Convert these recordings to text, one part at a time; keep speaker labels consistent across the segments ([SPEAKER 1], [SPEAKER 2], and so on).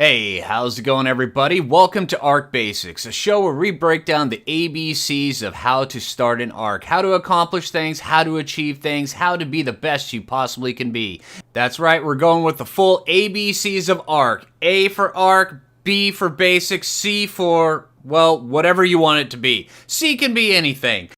[SPEAKER 1] Hey, how's it going everybody? Welcome to Arc Basics, a show where we break down the ABCs of how to start an arc, how to accomplish things, how to achieve things, how to be the best you possibly can be. That's right, we're going with the full ABCs of arc. A for arc, B for basic, C for, well, whatever you want it to be. C can be anything.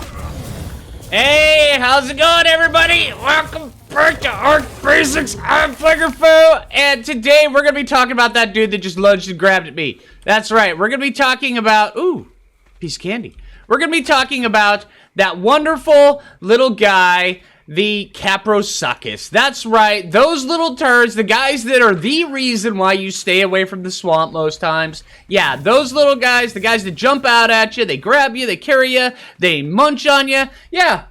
[SPEAKER 1] Hey, how's it going everybody? Welcome back to Arc Basics. I'm Phlinger Phoo, and today we're going to be talking about that dude that just lunged and grabbed at me. That's right, we're going to be talking about, ooh, piece of candy. We're going to be talking about that wonderful little guy, the Kaprosuchus. That's right, those little turds, the guys that are the reason why you stay away from the swamp most times. Yeah, those little guys, the guys that jump out at you, they grab you, they carry you, they munch on you. Yeah,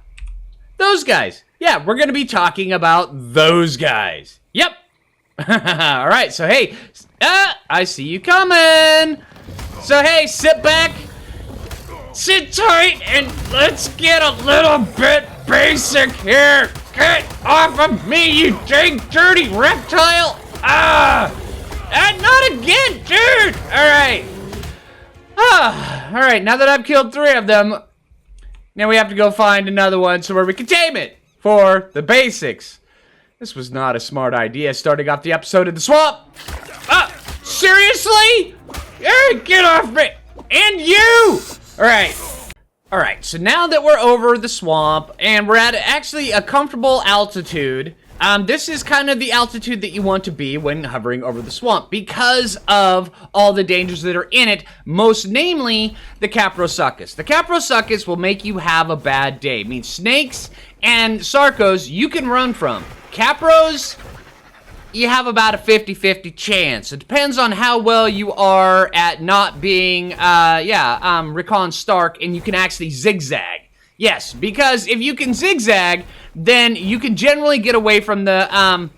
[SPEAKER 1] those guys. Yeah, we're going to be talking about those guys. Yep. All right, so hey, I see you coming. So hey, sit back, sit tight, and let's get a little bit basic here. Get off of me, you dang dirty reptile. Not again, dude. All right. All right, now that I've killed 3 of them, now we have to go find another one so where we can tame it. For the basics. This was not a smart idea, starting off the episode in the swamp. Seriously? Hey, get off me! And you! Alright, so now that we're over the swamp, and we're at actually a comfortable altitude, this is kind of the altitude that you want to be when hovering over the swamp because of all the dangers that are in it, most namely the Kaprosuchus. The Kaprosuchus will make you have a bad day. It means snakes and sarcos you can run from. Capros, you have about a 50-50 chance. It depends on how well you are at not being, Recon Stark, and you can actually zigzag. Yes, because if you can zigzag, then you can generally get away from the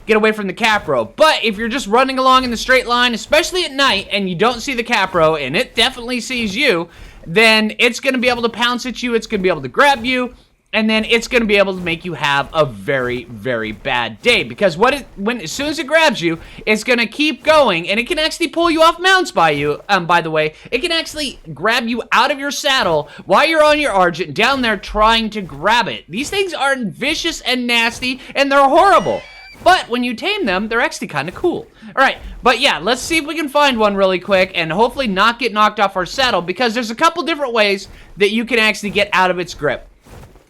[SPEAKER 1] Capro. But if you're just running along in the straight line, especially at night, and you don't see the Capro, and it definitely sees you, then it's going to be able to pounce at you, it's going to be able to grab you, and then it's going to be able to make you have a very, very bad day. Because as soon as it grabs you, it's going to keep going, and it can actually pull you off mounts by the way. It can actually grab you out of your saddle while you're on your Argent down there trying to grab it. These things are vicious and nasty, and they're horrible. But when you tame them, they're actually kind of cool. Alright, but yeah, let's see if we can find one really quick and hopefully not get knocked off our saddle, because there's a couple different ways that you can actually get out of its grip.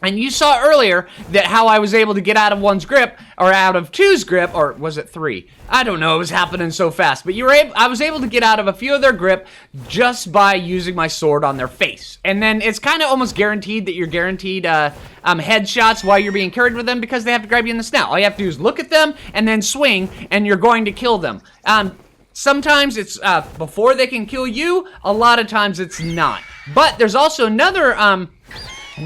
[SPEAKER 1] And you saw earlier that how I was able to get out of one's grip, or out of 2's grip, or was it 3? I don't know, it was happening so fast. But I was able to get out of a few of their grip just by using my sword on their face. And then it's kind of almost guaranteed that you're guaranteed headshots while you're being carried with them, because they have to grab you in the snout. All you have to do is look at them and then swing, and you're going to kill them. Sometimes it's before they can kill you, a lot of times it's not. But there's also another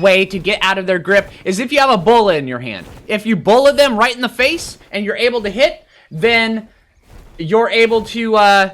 [SPEAKER 1] way to get out of their grip is if you have a bola in your hand. If you bola them right in the face and you're able to hit, then you're able to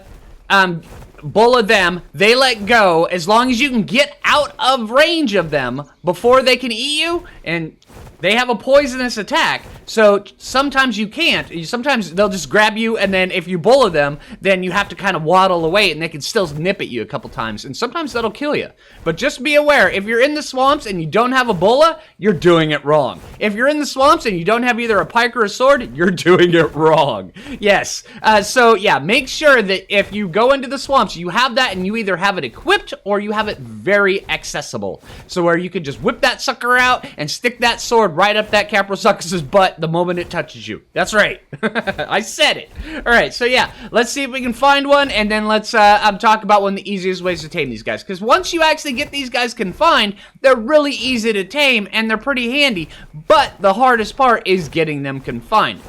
[SPEAKER 1] bola them. They let go as long as you can get out of range of them before they can eat you, and they have a poisonous attack, so sometimes you can't. Sometimes they'll just grab you, and then if you bola them, then you have to kind of waddle away, and they can still nip at you a couple times, and sometimes that'll kill you. But just be aware, if you're in the swamps and you don't have a bola, you're doing it wrong. If you're in the swamps and you don't have either a pike or a sword, you're doing it wrong. Yes, so yeah, make sure that if you go into the swamps, you have that, and you either have it equipped or you have it very accessible. So where you can just whip that sucker out and stick that sword right up that Kaprosuchus's butt the moment it touches you. That's right. I said it. All right, so yeah, let's see if we can find one, and then let's talk about one of the easiest ways to tame these guys. Because once you actually get these guys confined, they're really easy to tame, and they're pretty handy. But the hardest part is getting them confined.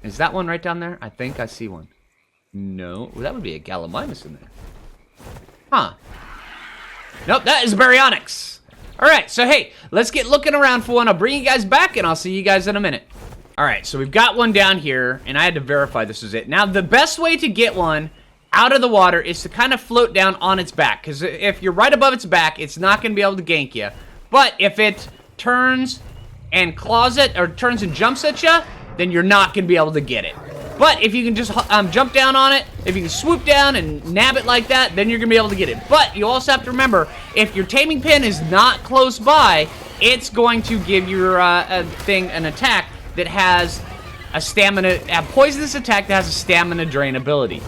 [SPEAKER 1] Is that one right down there? I think I see one. No, well, that would be a Gallimimus in there. Huh. Nope, that is a Baryonyx. Alright, so hey, let's get looking around for one. I'll bring you guys back, and I'll see you guys in a minute. Alright, so we've got one down here, and I had to verify this is it. Now, the best way to get one out of the water is to kind of float down on its back, because if you're right above its back, it's not going to be able to gank you. But if it turns and claws it, or turns and jumps at you, then you're not going to be able to get it. But if you can just jump down on it, if you can swoop down and nab it like that, then you're going to be able to get it. But you also have to remember, if your taming pin is not close by, it's going to give your an attack that has a poisonous attack that has a stamina drain ability.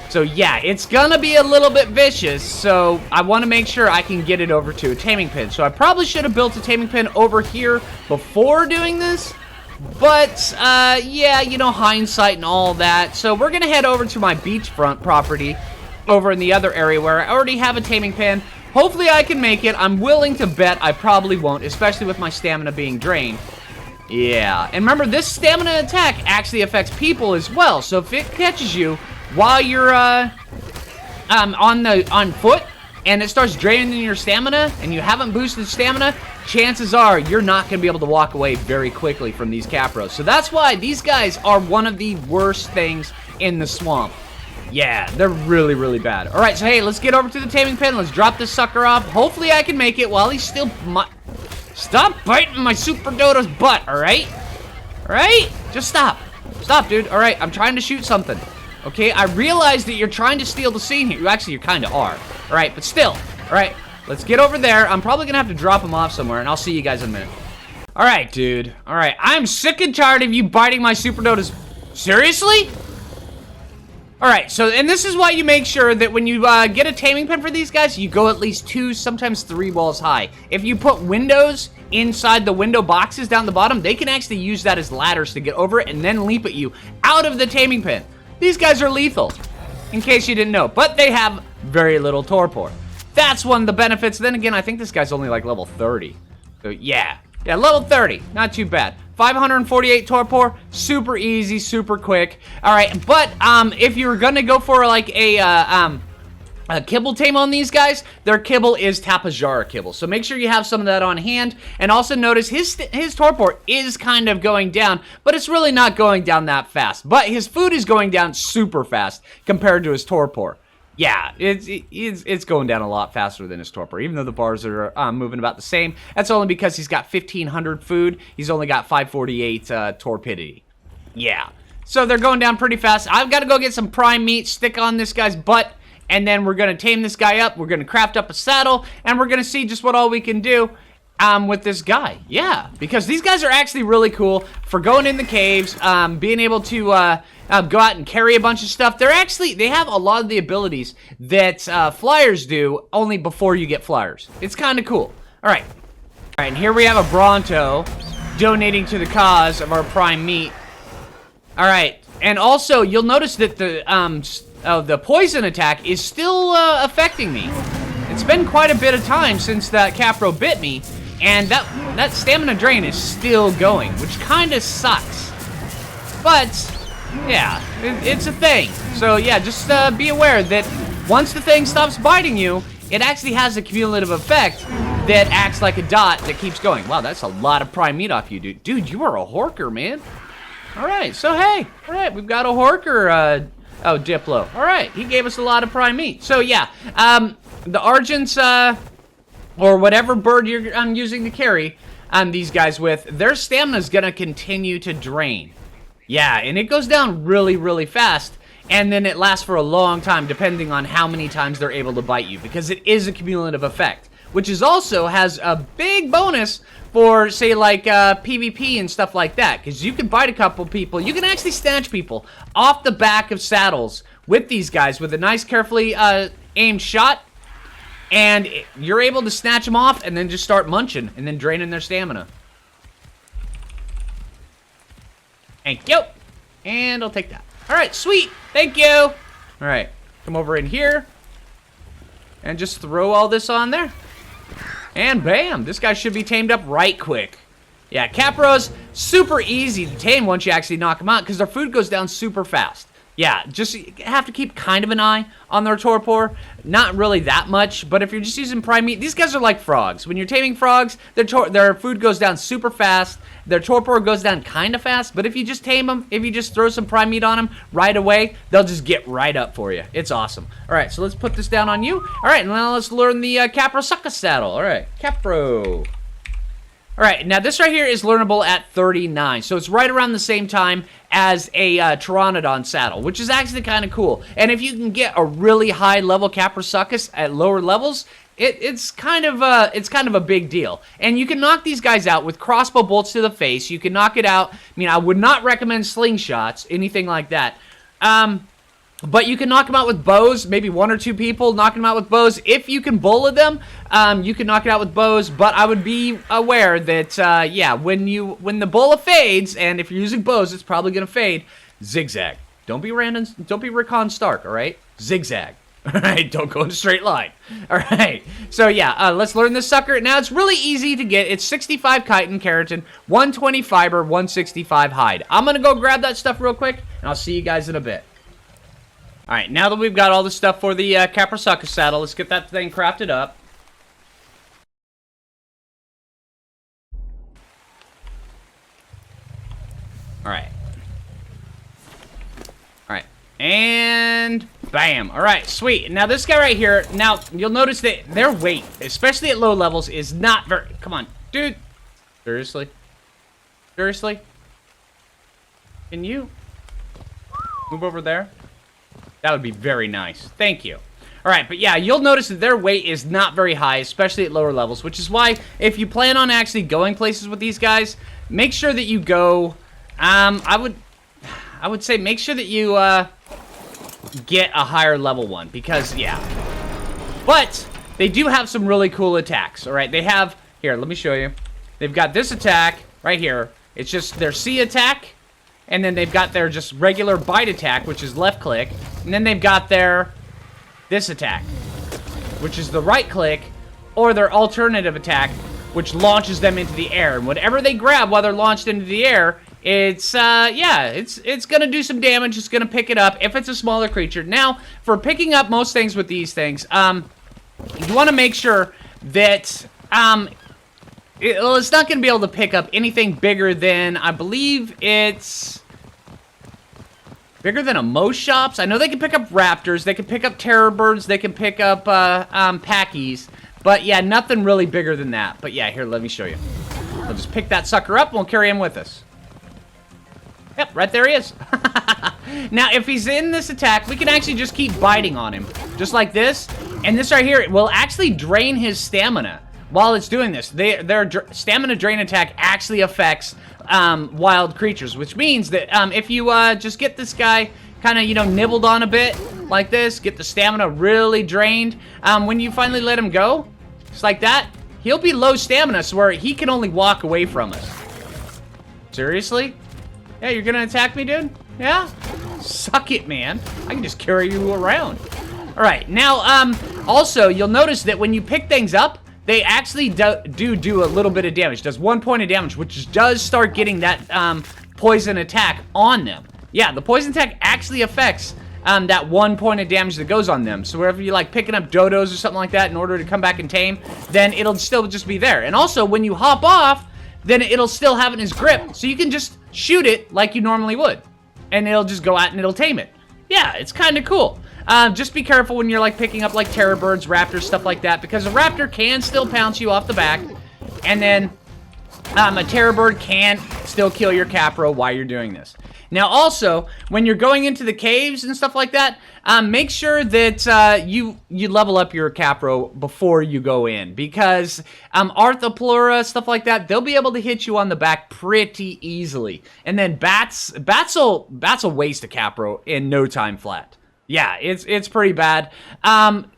[SPEAKER 1] So yeah, it's gonna be a little bit vicious, so I want to make sure I can get it over to a taming pin. So I probably should have built a taming pin over here before doing this, but yeah, you know, hindsight and all that. So we're gonna head over to my beachfront property over in the other area where I already have a taming pin. Hopefully I can make it. I'm willing to bet I probably won't, especially with my stamina being drained. Yeah, and remember, this stamina attack actually affects people as well, so if it catches you while you're on foot and it starts draining your stamina and you haven't boosted stamina, chances are you're not going to be able to walk away very quickly from these Kapros. So that's why these guys are one of the worst things in the swamp. Yeah, they're really, really bad. All right, so hey, let's get over to the taming pen. Let's drop this sucker off. Hopefully I can make it while he's still... Stop biting my Super Dodo's butt, all right? All right? Just stop. Stop, dude. All right, I'm trying to shoot something. Okay, I realize that you're trying to steal the scene here. Actually, you kind of are. All right, but still. All right, let's get over there. I'm probably going to have to drop him off somewhere, and I'll see you guys in a minute. All right, dude. All right, I'm sick and tired of you biting my Super Dodo's... Seriously? All right, so, and this is why you make sure that when you get a taming pen for these guys, you go at least 2, sometimes 3 walls high. If you put windows inside the window boxes down the bottom, they can actually use that as ladders to get over it and then leap at you out of the taming pen. These guys are lethal, in case you didn't know, but they have very little torpor. That's one of the benefits. Then again, I think this guy's only like level 30. So yeah, level 30, not too bad. 548 torpor, super easy, super quick. All right, but if you're gonna go for like a kibble tame on these guys, their kibble is Tapajara kibble. So make sure you have some of that on hand. And also notice his torpor is kind of going down, but it's really not going down that fast. But his food is going down super fast compared to his torpor. Yeah, it's going down a lot faster than his torpor, even though the bars are moving about the same. That's only because he's got 1,500 food. He's only got 548 torpidity. Yeah, so they're going down pretty fast. I've got to go get some prime meat, stick on this guy's butt, and then we're going to tame this guy up. We're going to craft up a saddle, and we're going to see just what all we can do with this guy. Yeah, because these guys are actually really cool for going in the caves, being able to go out and carry a bunch of stuff. They have a lot of the abilities that flyers do, only before you get flyers. It's kind of cool. All right, and here we have a Bronto donating to the cause of our prime meat. All right, and also you'll notice that the poison attack is still affecting me. It's been quite a bit of time since that Capro bit me, and that stamina drain is still going, which kind of sucks. But yeah, it's a thing. So yeah, just be aware that once the thing stops biting you, it actually has a cumulative effect that acts like a dot that keeps going. Wow, that's a lot of prime meat off you, dude. Dude, you are a horker, man. All right, so hey, all right, we've got a horker. Oh, Diplo. All right, he gave us a lot of prime meat. So yeah, the Argents, or whatever bird you're using to carry these guys with, their stamina's gonna continue to drain. Yeah, and it goes down really, really fast, and then it lasts for a long time, depending on how many times they're able to bite you, because it is a cumulative effect, which is also has a big bonus for, say, like PvP and stuff like that, because you can bite a couple people. You can actually snatch people off the back of saddles with these guys with a nice, carefully aimed shot, and you're able to snatch them off and then just start munching and then draining their stamina. Thank you. And I'll take that. All right, sweet. Thank you. All right, come over in here and just throw all this on there. And bam, this guy should be tamed up right quick. Yeah, Capros, super easy to tame once you actually knock them out because their food goes down super fast. Yeah, just have to keep kind of an eye on their torpor. Not really that much, but if you're just using prime meat, these guys are like frogs. When you're taming frogs, their food goes down super fast. Their torpor goes down kind of fast, but if you just tame them, if you just throw some prime meat on them right away, they'll just get right up for you. It's awesome. All right, so let's put this down on you. All right, and now let's learn the Kaprosuchus saddle. All right, Capro. All right, now this right here is learnable at 39, so it's right around the same time as a Pteranodon saddle, which is actually kind of cool. And if you can get a really high level Kaprosuchus at lower levels, it's kind of a big deal. And you can knock these guys out with crossbow bolts to the face. You can knock it out. I mean, I would not recommend slingshots, anything like that. But you can knock them out with bows, maybe 1 or 2 people knocking them out with bows. If you can bola them, you can knock it out with bows, but I would be aware that, yeah, when the bola fades, and if you're using bows, it's probably going to fade, zigzag. Don't be Recon Stark, all right? Zigzag. All right, don't go in a straight line. All right, so yeah, let's learn this sucker. Now, it's really easy to get. It's 65 chitin keratin, 120 fiber, 165 hide. I'm going to go grab that stuff real quick, and I'll see you guys in a bit. All right, now that we've got all the stuff for the Kaprosuchus saddle, let's get that thing crafted up. All right. All right, and bam. All right, sweet. Now this guy right here, now you'll notice that their weight, especially at low levels, is not very, come on, dude. Seriously? Seriously? Can you move over there? That would be very nice. Thank you. All right, but yeah, you'll notice that their weight is not very high, especially at lower levels, which is why if you plan on actually going places with these guys, make sure that you go, I would say make sure that you get a higher level one, because yeah. But they do have some really cool attacks, all right? They have, here, let me show you. They've got this attack right here. It's just their C attack. And then they've got their just regular bite attack, which is left click. And then they've got their this attack, which is the right click, or their alternative attack, which launches them into the air. And whatever they grab while they're launched into the air, it's, yeah, it's gonna do some damage. It's gonna pick it up if it's a smaller creature. Now, for picking up most things with these things, you wanna make sure that, it's not going to be able to pick up anything bigger than, I believe it's bigger than a Moschops. I know they can pick up raptors, they can pick up terror birds, they can pick up packies, but yeah, nothing really bigger than that. But yeah, here, let me show you. We'll just pick that sucker up and we'll carry him with us. Yep, right there he is. Now, if he's in this attack, we can actually just keep biting on him, just like this. And this right here will actually drain his stamina. While it's doing this, their stamina drain attack actually affects wild creatures, which means that if you just get this guy kind of, you know, nibbled on a bit like this, get the stamina really drained, when you finally let him go, just like that, he'll be low stamina, so where he can only walk away from us. Seriously? Yeah, you're gonna attack me, dude? Yeah? Suck it, man. I can just carry you around. All right, now, also, you'll notice that when you pick things up, they actually do a little bit of damage. Does 1 point of damage, which does start getting that poison attack on them. Yeah, the poison attack actually affects that 1 point of damage that goes on them. So wherever you like picking up dodos or something like that in order to come back and tame, then it'll still just be there. And also, when you hop off, then it'll still have it in his grip. So you can just shoot it like you normally would. And it'll just go out and it'll tame it. Yeah, it's kind of cool. Just be careful when you're like picking up like terror birds, raptors, stuff like that, because a raptor can still pounce you off the back, and then a terror bird can still kill your Capro while you're doing this. Now also, when you're going into the caves and stuff like that, make sure that you level up your Capro before you go in, because Arthropleura, stuff like that, they'll be able to hit you on the back pretty easily. And then bats will waste a Capro in no time flat. Yeah, it's pretty bad.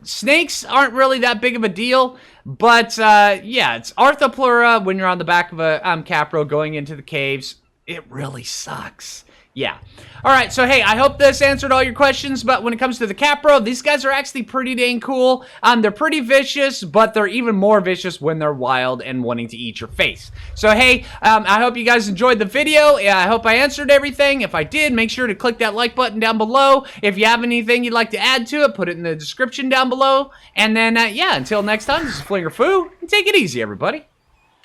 [SPEAKER 1] Snakes aren't really that big of a deal, but yeah, it's Arthropleura when you're on the back of a Capro going into the caves. It really sucks. Yeah. All right, so hey, I hope this answered all your questions, but when it comes to the Capro, these guys are actually pretty dang cool. They're pretty vicious, but they're even more vicious when they're wild and wanting to eat your face. So hey, I hope you guys enjoyed the video. I hope I answered everything. If I did, make sure to click that like button down below. If you have anything you'd like to add to it, put it in the description down below. And then, yeah, until next time, this is Phlinger Phoo, and take it easy, everybody.